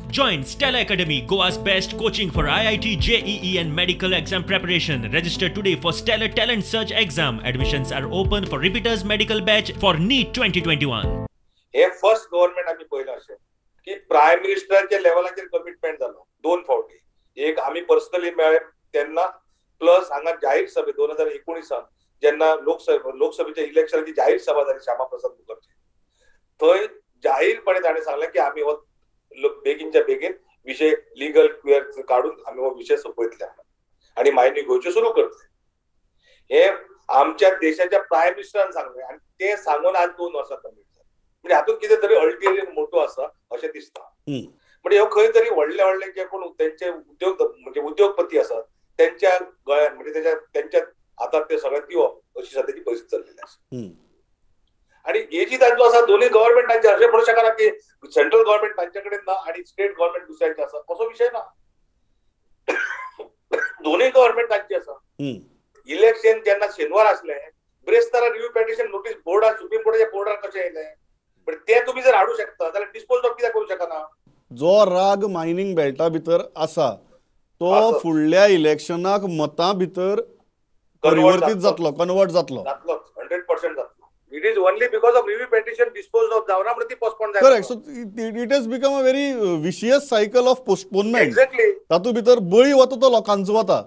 Join Stella Academy, Goa's best coaching for IIT, JEE, and medical exam preparation. Register today for Stellar Talent Search exam. Admissions are open for repeaters medical batch for NEET 2021. हे first government आम्ही पहिलं असेल की prime मिनिस्टरच्या लेवलाचेर commitment जालो 2 फावटी. एक आम्ही personally मेळ्ळे त्यांना, प्लस हांगा जाहीर सभे 2019 जेन्ना लोकसभेच्या इलेक्शनाची जाहीर सभा जाली श्यामा प्रसाद मुखर्जी, थंय जाहीरपणे ताणें सांगलें की आमी हो बेगीनच्या बेगीन विषय लिगल क्युअर काढून आम्ही हो विषय सोपयतले आणि मायनी गोंयच्यो सुरू करतले. हे आमच्या देशाच्या प्राईम मिनिस्टरान सांगलें आणि ते सांगून आज 2 वर्सां कमी जाली. म्हणजे हातूंत कितें तरी अल्टिरियर मोटो आसा अशें दिसता. म्हणजे ह्यो खंय तरी व्हडले जे कोण त्यांचे उद्योगपती आसात त्यांच्या गळ्यात म्हणजे त्यांच्या हातात ते सगळें दिवप अशी सध्याची परिस्थिती चल्लेली आसा. आणि हे जी तांचो आसा दोन्ही गव्हर्नमेंटांचे अशें म्हणू शकना की सेंट्रल गव्हर्नमेंट तांचे कडेन ना आणि स्टेट गव्हर्नमेंट दुसऱ्यांचे आसा, असो विषय ना. दोन्ही गव्हर्नमेंट तांची आसा. इलेक्शन जेन्ना शेनवार आसलें, ब्रेस्तारा रिव्ह्यू पेटिशन नोटीस बोर्डार सुप्रीम कोर्टाच्या बोर्डार कशें येयलें, पण ते तुम्ही जर हाडू शकता जाल्यार डिस्पोज ऑफ कित्याक करूं शकना. जो राग मायनिंग बेल्टा भितर आसा तो फुडल्या इलेक्शनाक मतां भितर परिवर्तीत जातलो, कन्वर्ट जातलो. 100% जातलो. It is only because of review petition dispose of जावना म्हणून ती पोस्टपोन जाता. Correct. So it has become a very vicious cycle of postponement. Exactly. तातूंत भितर बळी वता तो लोकांचो वता.